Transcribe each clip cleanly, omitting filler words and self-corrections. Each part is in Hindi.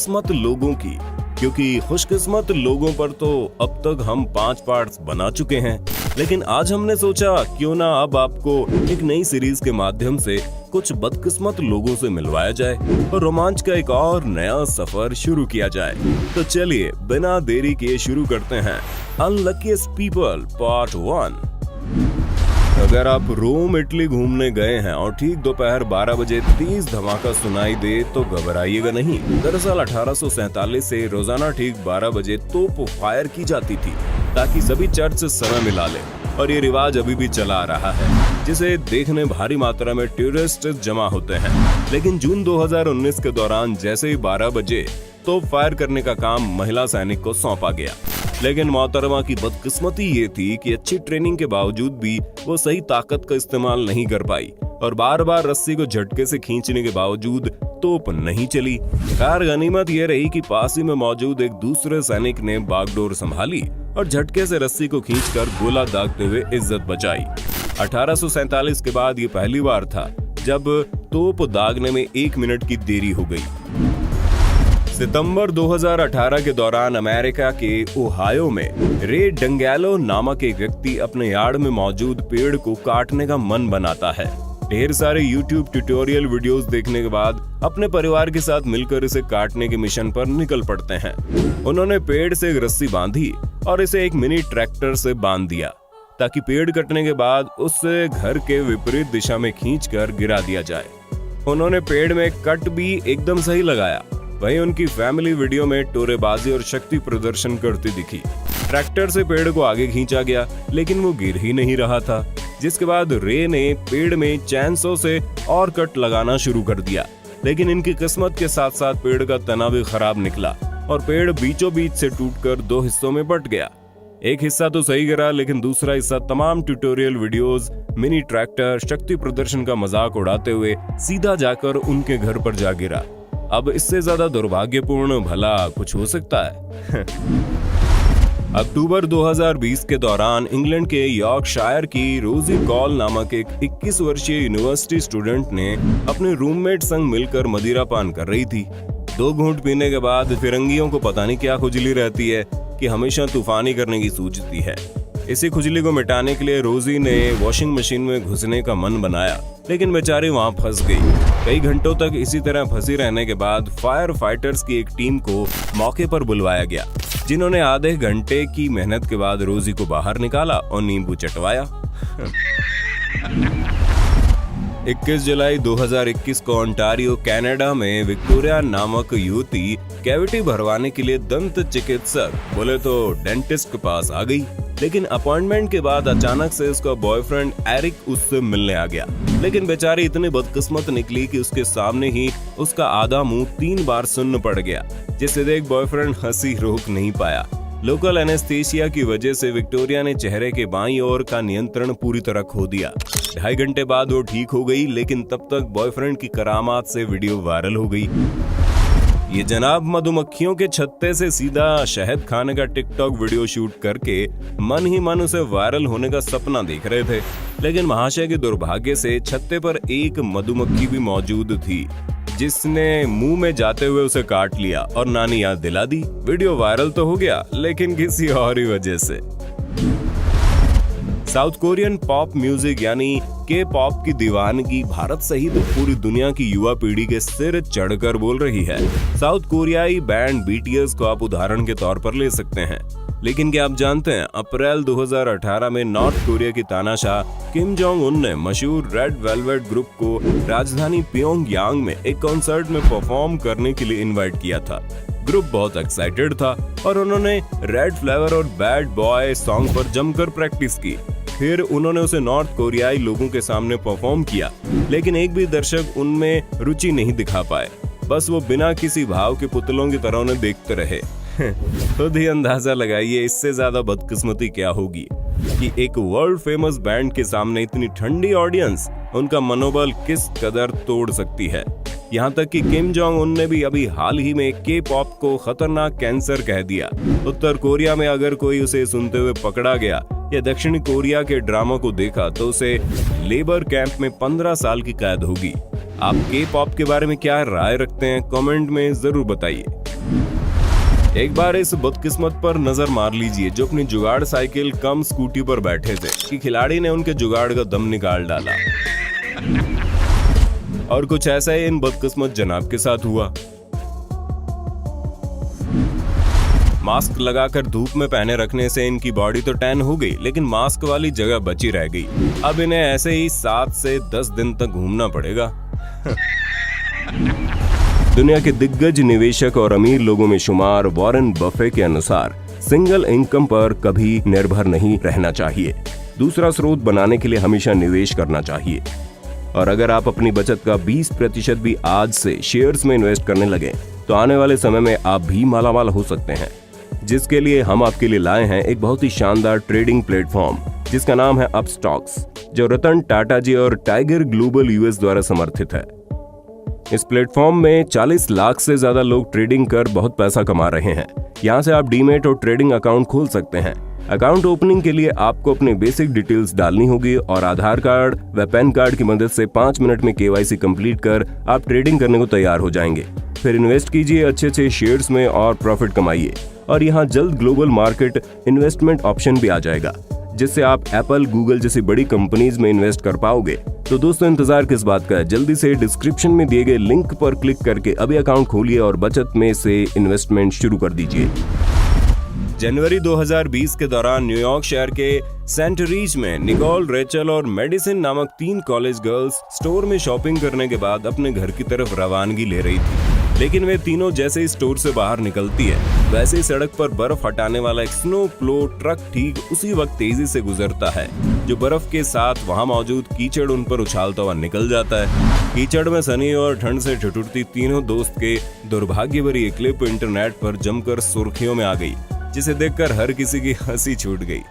किस्मत लोगों की, क्योंकि खुशकिस्मत लोगों पर तो अब तक हम 5 पार्ट्स बना चुके हैं, लेकिन आज हमने सोचा क्यों ना अब आपको एक नई सीरीज के माध्यम से कुछ बदकिस्मत लोगों से मिलवाया जाए और रोमांच का एक और नया सफर शुरू किया जाए। तो चलिए बिना देरी किए शुरू करते हैं अनलकीस्ट पीपल पार्ट 1। अगर आप रोम इटली घूमने गए हैं और ठीक दोपहर 12 बजे तेज धमाका सुनाई दे तो घबराइएगा नहीं। दरअसल 1847 से रोजाना ठीक 12 बजे तोप फायर की जाती थी ताकि सभी चर्च समय मिला ले, और ये रिवाज अभी भी चला आ रहा है, जिसे देखने भारी मात्रा में टूरिस्ट जमा होते हैं। लेकिन जून 2019 के दौरान जैसे ही 12 बजे तोप फायर करने का काम महिला सैनिक को सौंपा गया, लेकिन मोहतरमा की बदकिस्मती ये थी कि अच्छी ट्रेनिंग के बावजूद भी वो सही ताकत का इस्तेमाल नहीं कर पाई और बार बार रस्सी को झटके से खींचने के बावजूद तोप नहीं चली। खैर गनीमत ये रही कि पास ही में मौजूद एक दूसरे सैनिक ने बागडोर संभाली और झटके से रस्सी को खींचकर गोला दागते हुए इज्जत बचाई। 1847 के बाद ये पहली बार था जब तोप दागने में 1 मिनट की देरी हो गई। सितंबर 2018 के दौरान अमेरिका के ओहायो में रे डंगैलो नामक एक व्यक्ति अपने यार्ड में मौजूद पेड़ को काटने का मन बनाता है। ढेर सारे YouTube ट्यूटोरियल वीडियोस देखने के बाद अपने परिवार के साथ मिलकर इसे काटने के मिशन पर निकल पड़ते हैं। उन्होंने पेड़ से एक रस्सी बांधी और इसे एक मिनी ट्रैक्टर से बांध दिया ताकि पेड़ कटने के बाद उससे घर के विपरीत दिशा में खींचकर गिरा दिया जाए। उन्होंने पेड़ में कट भी एकदम सही लगाया। वहीं उनकी फैमिली वीडियो में टोरेबाजी और शक्ति प्रदर्शन करती दिखी। ट्रैक्टर से पेड़ को आगे खींचा गया, लेकिन वो गिर ही नहीं रहा था, जिसके बाद रे ने पेड़ में चैनसो से और कट लगाना शुरू कर दिया। लेकिन इनकी किस्मत के साथ साथ पेड़ का तना भी खराब निकला और पेड़ बीचों बीच से टूटकर 2 हिस्सों में बट गया। एक हिस्सा तो सही गिरा, लेकिन दूसरा हिस्सा तमाम ट्यूटोरियल वीडियोस, मिनी ट्रैक्टर, शक्ति प्रदर्शन का मजाक उड़ाते हुए सीधा जाकर उनके घर पर जा गिरा। अब इससे ज्यादा दुर्भाग्यपूर्ण भला कुछ हो सकता है? अक्टूबर 2020 के दौरान इंग्लैंड के यॉर्कशायर की रोजी कॉल नामक एक 21 वर्षीय यूनिवर्सिटी स्टूडेंट ने अपने रूममेट संग मिलकर मदिरा पान कर रही थी। 2 घूंट पीने के बाद फिरंगियों को पता नहीं क्या खुजली रहती है कि हमेशा तूफानी करने की सूझती है। इसी खुजली को मिटाने के लिए रोजी ने वॉशिंग मशीन में घुसने का मन बनाया, लेकिन बेचारी वहां फंस गई। कई घंटों तक इसी तरह फंसी रहने के बाद फायर फाइटर्स की एक टीम को मौके पर बुलवाया गया, जिन्होंने आधे घंटे की मेहनत के बाद रोजी को बाहर निकाला और नींबू चटवाया। 21 जुलाई 2021 को ओंटारियो कनाडा में विक्टोरिया नामक युवती कैविटी भरवाने के लिए दंत चिकित्सक बोले तो डेंटिस्ट के पास आ गई, लेकिन अपॉइंटमेंट के बाद अचानक से उसका बॉयफ्रेंड एरिक उससे मिलने आ गया। लेकिन बेचारी इतनी बदकिस्मत निकली कि उसके सामने ही उसका आधा मुंह 3 बार सुन्न पड़ गया, जिसे देख बॉयफ्रेंड हंसी रोक नहीं पाया। लोकल एनेस्थीसिया की वजह से विक्टोरिया ने चेहरे के बाईं ओर का नियंत्रण पूरी तरह खो दिया। 2.5 घंटे बाद वो ठीक हो गई, लेकिन तब तक बॉयफ्रेंड की करामात से वीडियो वायरल हो गई। ये जनाब मधुमक्खियों के छत्ते से सीधा शहद खाने का टिकटॉक वीडियो शूट करके मन ही मन उसे वायरल होने का सपना देख रहे थे, लेकिन महाशय के दुर्भाग्य से छत्ते पर एक मधुमक्खी भी मौजूद थी, जिसने मुंह में जाते हुए उसे काट लिया और नानी याद दिला दी। वीडियो वायरल तो हो गया, लेकिन किसी और ही वजह से। साउथ कोरियन पॉप म्यूजिक यानी के पॉप की दीवानगी भारत सहित पूरी दुनिया की युवा पीढ़ी के सिर चढ़कर बोल रही है। साउथ कोरियाई बैंड बीटीएस को आप उदाहरण के तौर पर ले सकते हैं, लेकिन क्या आप जानते हैं अप्रैल 2018 में नॉर्थ कोरिया की तानाशाह किम जोंग उन ने मशहूर रेड वेलवेट ग्रुप को राजधानी प्योंगयांग में एक कॉन्सर्ट में परफॉर्म करने के लिए इनवाइट किया था। ग्रुप बहुत एक्साइटेड था और उन्होंने रेड फ्लेवर और बैड बॉय सॉन्ग पर जमकर प्रैक्टिस की। फिर उन्होंने उसे नॉर्थ कोरियाई लोगों के सामने परफॉर्म किया, लेकिन एक भी दर्शक उनमें रुचि नहीं दिखा पाए। बस वो बिना किसी भाव के पुतलों की तरह उन्हें देखते रहे। खुद ही अंदाजा लगाइए इससे ज्यादा बदकिस्मती क्या होगी कि एक वर्ल्ड फेमस बैंड के सामने इतनी ठंडी ऑडियंस उनका मनोबल किस कदर तोड़ सकती है। यहाँ तक कि किम जोंग उन ने भी अभी हाल ही में के पॉप को खतरनाक कैंसर कह दिया। उत्तर कोरिया में अगर कोई उसे सुनते हुए पकड़ा गया या दक्षिण कोरिया के ड्रामा को देखा तो उसे लेबर कैंप में 15 साल की कैद होगी। आप के पॉप के बारे में क्या राय रखते हैं? कमेंट में जरूर बताइए। एक बार इस बदकिस्मत पर नजर मार लीजिए जो अपनी जुगाड़ साइकिल कम स्कूटी पर बैठे थे कि खिलाड़ी ने उनके जुगाड़ का दम निकाल डाला। और कुछ ऐसा ही इन बदकिस्मत जनाब के साथ हुआ। मास्क लगाकर धूप में पहने रखने से इनकी बॉडी तो टैन हो गई, लेकिन मास्क वाली जगह बची रह गई। अब इन्हें ऐसे ही 7 से 10 दिन तक घूमना पड़ेगा। दुनिया के दिग्गज निवेशक और अमीर लोगों में शुमार वॉरेन बफे के अनुसार सिंगल इनकम पर कभी निर्भर नहीं रहना चाहिए। दूसरा स्रोत बनाने के लिए हमेशा निवेश करना चाहिए। और अगर आप अपनी बचत का 20% भी आज से शेयर्स में इन्वेस्ट करने लगे तो आने वाले समय में आप भी मालामाल हो सकते हैं, जिसके लिए हम आपके लिए लाए हैं एक बहुत ही शानदार ट्रेडिंग प्लेटफॉर्म जिसका नाम है अपस्टॉक्स, जो रतन टाटा जी और टाइगर ग्लोबल यूएस द्वारा समर्थित है। इस प्लेटफॉर्म में 40 लाख से ज्यादा लोग ट्रेडिंग कर बहुत पैसा कमा रहे हैं। यहाँ से आप डीमेट और ट्रेडिंग अकाउंट खोल सकते हैं। अकाउंट ओपनिंग के लिए आपको अपनी बेसिक डिटेल्स डालनी होगी और आधार कार्ड व पैन कार्ड की मदद से 5 मिनट में KYC कंप्लीट कर आप ट्रेडिंग करने को तैयार हो जाएंगे। फिर इन्वेस्ट कीजिए अच्छे शेयर्स में और प्रॉफिट कमाइए। और यहाँ जल्द ग्लोबल मार्केट इन्वेस्टमेंट ऑप्शन भी आ जाएगा, जिससे आप एप्पल, गूगल जैसी बड़ी कंपनीज में इन्वेस्ट कर पाओगे। तो दोस्तों, इंतजार किस बात का है? जल्दी से डिस्क्रिप्शन में दिए गए लिंक पर क्लिक करके अभी अकाउंट खोलिए और बचत में से इन्वेस्टमेंट शुरू कर दीजिए। जनवरी 2020 के दौरान न्यूयॉर्क शहर के सेंट रीज में निकोल, रेचल और मेडिसिन नामक 3 कॉलेज गर्ल्स स्टोर में शॉपिंग करने के बाद अपने घर की तरफ रवानगी ले रही थी। लेकिन वे तीनों जैसे ही स्टोर से बाहर निकलती है, वैसे ही सड़क पर बर्फ हटाने वाला एक स्नो प्लो ट्रक ठीक उसी वक्त तेजी से गुजरता है, जो बर्फ के साथ वहां मौजूद कीचड़ उन पर उछालता हुआ निकल जाता है। कीचड़ में सनी और ठंड से ठिठुरती तीनों दोस्त के दुर्भाग्य भरी ये क्लिप इंटरनेट पर जमकर सुर्खियों में आ गई, जिसे देखकर हर किसी की हंसी छूट गई।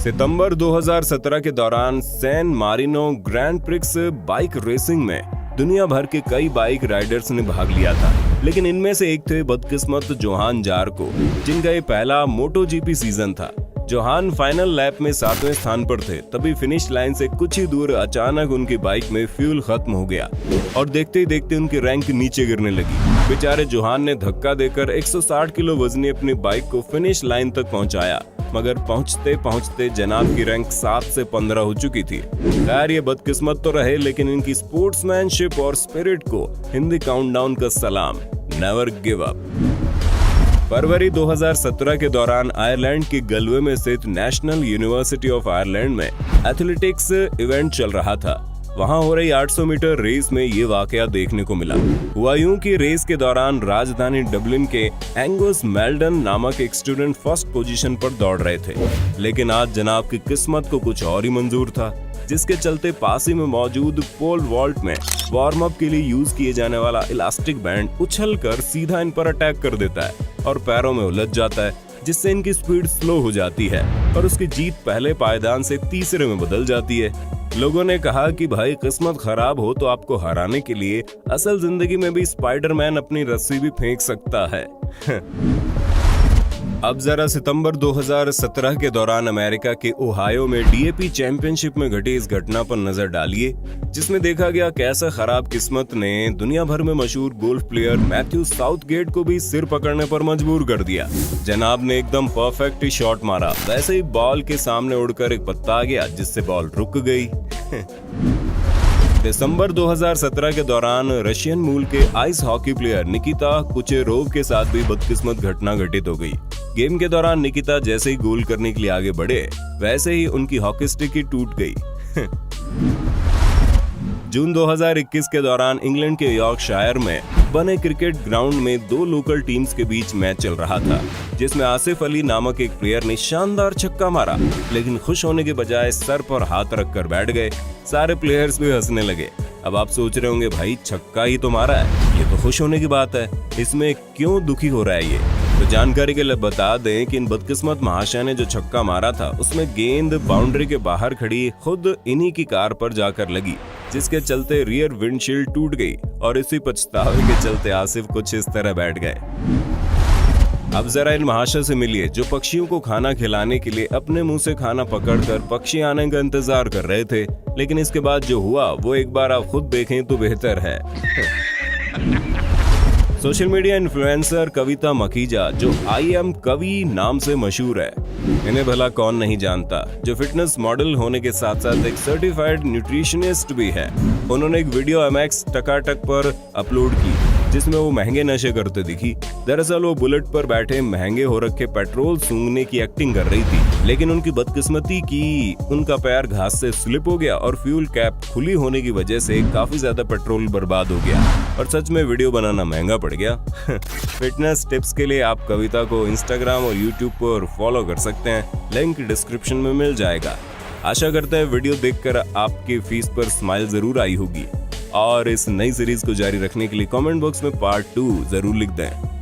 सितंबर 2017 के दौरान San Marino Grand Prix bike racing में दुनिया भर के कई बाइक राइडर्स ने भाग लिया था, लेकिन इनमें से एक थे बदकिस्मत जोहान जार्को, जिनका ये पहला MotoGP सीजन था। जोहान फाइनल लैप में 7वें स्थान पर थे, तभी फिनिश लाइन से कुछ ही दूर अचानक उनकी बाइक में फ्यूल खत्म हो गया और देखते ही देखते उनकी रैंक नीचे गिरने लगी। बेचारे जोहान ने धक्का देकर 160 किलो वजनी अपनी बाइक को फिनिश लाइन तक पहुंचाया, मगर पहुंचते पहुंचते जनाब की रैंक 7 से 15 हो चुकी थी। खैर, ये बदकिस्मत तो रहे, लेकिन इनकी स्पोर्ट्समैनशिप और स्पिरिट को हिंदी काउंटडाउन का सलाम। Never give up. फरवरी 2017 के दौरान आयरलैंड के गलवे में स्थित नेशनल यूनिवर्सिटी ऑफ आयरलैंड में एथलेटिक्स इवेंट चल रहा था। वहां हो रही 800 मीटर रेस में ये वाकया देखने को मिला। हुआ यूं कि रेस के दौरान राजधानी डबलिन के एंगस मेल्डन नामक एक स्टूडेंट फर्स्ट पोजीशन पर दौड़ रहे थे, लेकिन आज जनाब की किस्मत को कुछ और ही मंजूर था, जिसके चलते पास ही में मौजूद पोल वॉल्ट में वार्म अप के लिए यूज किए जाने वाला इलास्टिक बैंड उछलकर सीधा इन पर अटैक कर देता है और पैरों में उलझ जाता है, जिससे इनकी स्पीड स्लो हो जाती है और उसकी जीत पहले पायदान से तीसरे में बदल जाती है। लोगों ने कहा कि भाई, किस्मत खराब हो तो आपको हराने के लिए असल जिंदगी में भी स्पाइडरमैन अपनी रस्सी भी फेंक सकता है। अब जरा सितंबर 2017 के दौरान अमेरिका के ओहायो में DAP चैंपियनशिप में घटी इस घटना पर नजर डालिए, जिसमें देखा गया कैसा खराब किस्मत ने दुनिया भर में मशहूर गोल्फ प्लेयर मैथ्यू साउथगेट को भी सिर पकड़ने पर मजबूर कर दिया। जनाब ने एकदम परफेक्ट शॉट मारा, वैसे ही बॉल के सामने उड़कर एक पत्ता आ गया, जिससे बॉल रुक गई। दिसंबर 2017 के दौरान रशियन मूल के आइस हॉकी प्लेयर निकिता कुचेरोव के साथ भी बदकिस्मत घटना घटित हो गई। गेम के दौरान निकिता जैसे ही गोल करने के लिए आगे बढ़े, वैसे ही उनकी हॉकी स्टिक ही टूट गई। जून 2021 के दौरान इंग्लैंड के यॉर्कशायर में बने क्रिकेट ग्राउंड में 2 लोकल टीम्स के बीच मैच चल रहा था, जिसमें आसिफ अली नामक एक प्लेयर ने शानदार छक्का मारा, लेकिन खुश होने के बजाय सर पर हाथ रखकर बैठ गए। सारे प्लेयर्स भी हंसने लगे। अब आप सोच रहे होंगे, भाई छक्का ही तो मारा है, ये तो खुश होने की बात है, इसमें क्यों दुखी हो रहा है ये? तो जानकारी के लिए बता दें कि इन बदकिस्मत महाशय ने जो छक्का मारा था, उसमें गेंद बाउंड्री के बाहर खड़ी खुद इन्हीं की कार पर जाकर लगी, जिसके चलते रियर विंडशील्ड टूट गई और इसी पछतावे के चलते आसिफ कुछ इस तरह बैठ गए। अब जरा इन महाशय से मिलिए, जो पक्षियों को खाना खिलाने के लिए अपने मुंह से खाना पकड़कर पक्षी आने का इंतजार कर रहे थे, लेकिन इसके बाद जो हुआ वो एक बार आप खुद देखें तो बेहतर है। सोशल मीडिया इन्फ्लुएंसर कविता मखीजा, जो आई एम कवि नाम से मशहूर है, इन्हें भला कौन नहीं जानता, जो फिटनेस मॉडल होने के साथ साथ एक सर्टिफाइड न्यूट्रिशनिस्ट भी है। उन्होंने एक वीडियो MX टकाटक पर अपलोड की जिसमें वो महंगे नशे करते दिखी। दरअसल वो बुलेट पर बैठे महंगे हो रखे पेट्रोल सूंघने की एक्टिंग कर रही थी, लेकिन उनकी बदकिस्मती की उनका पैर घास से स्लिप हो गया और फ्यूल कैप खुली होने की वजह से काफी ज्यादा पेट्रोल बर्बाद हो गया और सच में वीडियो बनाना महंगा पड़ गया। फिटनेस टिप्स के लिए आप कविता को इंस्टाग्राम और यूट्यूब पर फॉलो कर सकते हैं, लिंक डिस्क्रिप्शन में मिल जाएगा। आशा करते हैं वीडियो देखकर आपकी फीस पर स्माइल जरूर आई होगी और इस नई सीरीज को जारी रखने के लिए कमेंट बॉक्स में पार्ट 2 जरूर लिख दें।